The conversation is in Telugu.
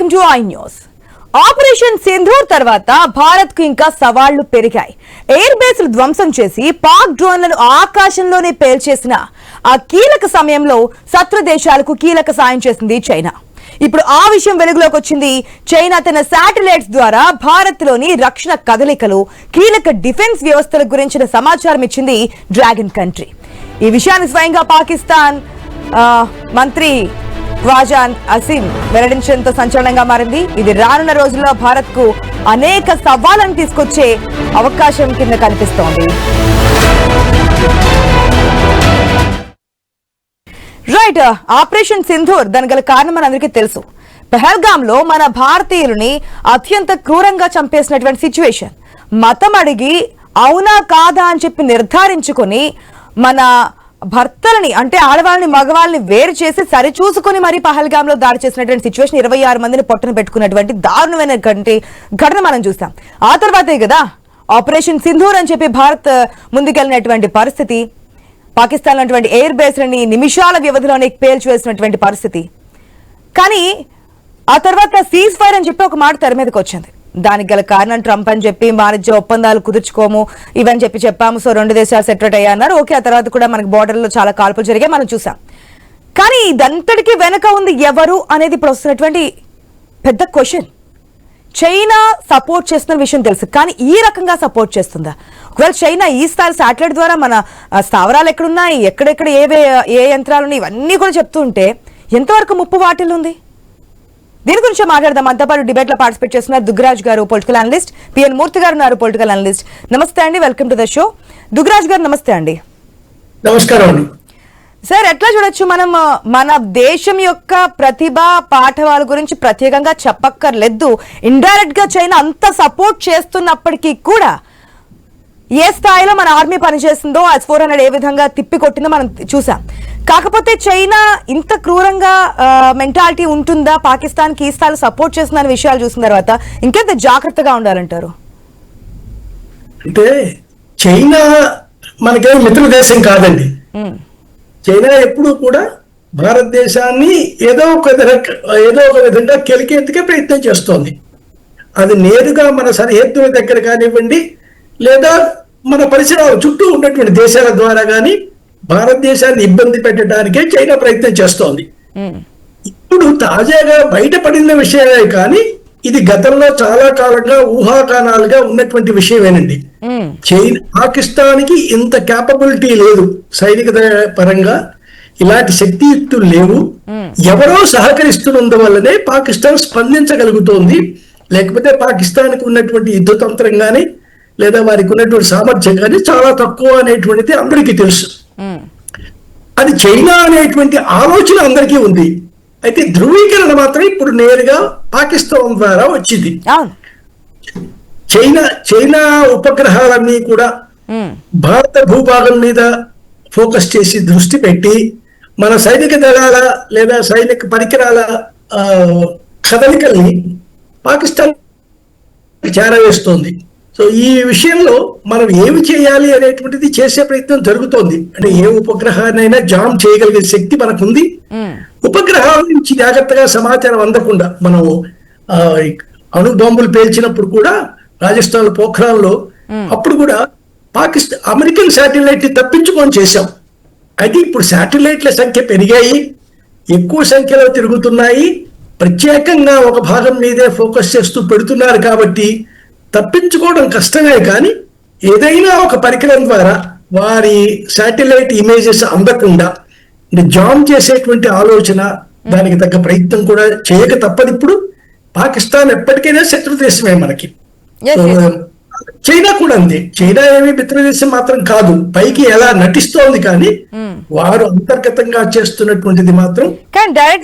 Welcome to I news. Operation Sindoor తర్వాత భారత్ కు ఇంకా సవాళ్లు పెరిగాయి. ఎయిర్ బేస్లు ధ్వంసం చేసి పాక్ డ్రోన్లను ఆకాశంలోనే పేల్చేసిన ఆ కీలక సమయంలో శత్రు దేశాలకు కీలక సాయం చేసింది చైనా. ఇప్పుడు ఆ విషయం వెలుగులోకి వచ్చింది. చైనా తన శాటిలైట్స్ ద్వారా భారత్ లోని రక్షణ కదలికలు, కీలక డిఫెన్స్ వ్యవస్థల గురించిన సమాచారం ఇచ్చింది డ్రాగన్ కంట్రీ. ఈ విషయాన్ని స్వయంగా పాకిస్తాన్ మంత్రి ఖ్వాజా అసీం వెల్లడించడంతో సంచలనంగా మారింది. ఇది రానున్న రోజుల్లో భారత్ కు అనేక సవాళ్లను తీసుకొచ్చే అవకాశం కింద కనిపిస్తోంది. రైట్, ఆపరేషన్ సింధూర్ దానికి గల కారణం మనందరికీ తెలుసు. పెహల్గామ్ లో మన భారతీయులని అత్యంత క్రూరంగా చంపేసినటువంటి సిచ్యువేషన్. మతం అడిగి అవునా కాదా అని చెప్పి నిర్ధారించుకుని మన భర్తలని అంటే ఆడవాళ్ళని మగవాళ్ళని వేరు చేసి సరిచూసుకుని మరి పహల్గామ్ లో దాడి చేసినటువంటి సిచ్యువేషన్, 26 మందిని పొట్టన పెట్టుకున్నటువంటి దారుణమైన ఘటన మనం చూసాం. ఆ తర్వాతే కదా ఆపరేషన్ సింధూర్ అని చెప్పి భారత్ ముందుకెళ్ళినటువంటి పరిస్థితి, పాకిస్తాన్ అటువంటి ఎయిర్ బేస్లని నిమిషాల వ్యవధిలోనే పేల్చివేసినటువంటి పరిస్థితి. కానీ ఆ తర్వాత సీజ్ ఫైర్ అని చెప్పి ఒక మాట తెర మీదకి వచ్చింది. దానికి గల కారణం ట్రంప్ అని చెప్పి వాణిజ్య ఒప్పందాలు కుదుర్చుకోము ఇవని చెప్పాము. సో 2 దేశాలు సెటరేట్ అయ్యన్నారు. ఓకే, ఆ తర్వాత కూడా మనకు బోర్డర్లో చాలా కాల్పులు జరిగాయి, మనం చూసాం. కానీ ఇదంతటికీ వెనక ఉంది ఎవరు అనేది ఇప్పుడు వస్తున్నటువంటి పెద్ద క్వశ్చన్. చైనా సపోర్ట్ చేస్తున్న విషయం తెలుసు, కానీ ఈ రకంగా సపోర్ట్ చేస్తుందా? ఒకవేళ చైనా ఈ స్థాయి శాటిలైట్ ద్వారా మన స్థావరాలు ఎక్కడున్నాయి, ఎక్కడెక్కడ ఏ యంత్రాలు ఉన్నాయి, ఇవన్నీ కూడా చెప్తూ ఉంటే ఎంతవరకు ముప్పు వాటిల్ ఉంది? దీని గురించి మాట్లాడదాం. అంతా పాటు డిబేట్ లో పార్టిసిపేట్ చేస్తున్నారు దుగ్గరాజ్ గారు, పొలిటికల్ అనలిస్ట్, పిఎన్ మూర్తి గారు ఉన్నారు, పొలిటికల్ అనలిస్ట్. నమస్తే అండి, వెల్కమ్ టు ద షో. దుగ్గరాజ్ గారు నమస్తే అండి. నమస్కారం అండి. సార్, ఎట్లా చూడొచ్చు మనం మన దేశం యొక్క ప్రతిభ పాఠవాల గురించి ప్రత్యేకంగా చెప్పక్కర్లేదు. ఇండైరెక్ట్ గా చైనా అంత సపోర్ట్ చేస్తున్నప్పటికీ కూడా ఏ స్థాయిలో మన ఆర్మీ పనిచేస్తుందో, S-400 ఏ విధంగా తిప్పి కొట్టిందో మనం చూసాం. కాకపోతే చైనా ఇంత క్రూరంగా మెంటాలిటీ ఉంటుందా, పాకిస్తాన్ కి ఈ స్థాయిలో సపోర్ట్ చేస్తుందనే విషయాలు చూసిన తర్వాత ఇంకెంత జాగ్రత్తగా ఉండాలంటారు? అంటే చైనా మనకేం మిత్ర దేశం కాదండి. చైనా ఎప్పుడూ కూడా భారతదేశాన్ని ఏదో ఒక విధంగా కెలికేందుకే ప్రయత్నం చేస్తోంది. అది నేరుగా మన సరిహద్దుల దగ్గర కానివ్వండి, లేదా మన పరిసరాల చుట్టూ ఉన్నటువంటి దేశాల ద్వారా కానీ భారతదేశాన్ని ఇబ్బంది పెట్టడానికే చైనా ప్రయత్నం చేస్తోంది. ఇప్పుడు తాజాగా బయటపడిన విషయమే కానీ ఇది గతంలో చాలా కాలంగా ఊహాగానాలుగా ఉన్నటువంటి విషయమేనండి. చైనా పాకిస్తాన్ కి ఇంత క్యాపబిలిటీ లేదు, సైనిక పరంగా ఇలాంటి శక్తియుక్తులు లేవు. ఎవరో సహకరిస్తున్నందువల్లనే పాకిస్తాన్ స్పందించగలుగుతోంది. లేకపోతే పాకిస్తాన్ కి ఉన్నటువంటి యుద్ధతంత్రం కానీ లేదా వారికి ఉన్నటువంటి సామర్థ్యం కానీ చాలా తక్కువ అనేటువంటిది అందరికీ తెలుసు. అది చైనా అనేటువంటి ఆలోచన అందరికీ ఉంది. అయితే ధృవీకరణ మాత్రం ఇప్పుడు నేరుగా పాకిస్తాన్ ద్వారా వచ్చింది. చైనా ఉపగ్రహాలన్నీ కూడా భారత భూభాగం మీద ఫోకస్ చేసి దృష్టి పెట్టి మన సైనిక దళాల లేదా సైనిక పరికరాల కదలికల్ని పాకిస్తాన్ చేరవేస్తోంది. సో ఈ విషయంలో మనం ఏమి చేయాలి అనేటువంటిది చేసే ప్రయత్నం జరుగుతోంది. అంటే ఏ ఉపగ్రహాన్నైనా జామ్ చేయగలిగే శక్తి మనకుంది. ఉపగ్రహాల నుంచి జాగ్రత్తగా సమాచారం అందకుండా మనం అణు బాంబులు పేల్చినప్పుడు కూడా రాజస్థాన్ పోఖ్రాన్లో అప్పుడు కూడా అమెరికన్ శాటిలైట్ ని తప్పించుకొని చేశాం. అయితే ఇప్పుడు శాటిలైట్ల సంఖ్య పెరిగాయి, ఎక్కువ సంఖ్యలో తిరుగుతున్నాయి, ప్రత్యేకంగా ఒక భాగం మీదే ఫోకస్ చేస్తూ పెడుతున్నారు. కాబట్టి తప్పించుకోవడం కష్టమే, కానీ ఏదైనా ఒక పరికరం ద్వారా వారి శాటిలైట్ ఇమేజెస్ అందకుండా జామ్ చేసేటువంటి ఆలోచన, దానికి తగ్గ ప్రయత్నం కూడా చేయక తప్పదు. ఇప్పుడు పాకిస్తాన్ ఎప్పటికైనా శత్రు దేశమే మనకి. చైనా కూడా అంతే. చైనా ఏమి మిత్రదేశం మాత్రం కాదు, పైకి ఎలా నటిస్తోంది, కానీ వారు అంతర్గతంగా చేస్తున్నటువంటిది మాత్రం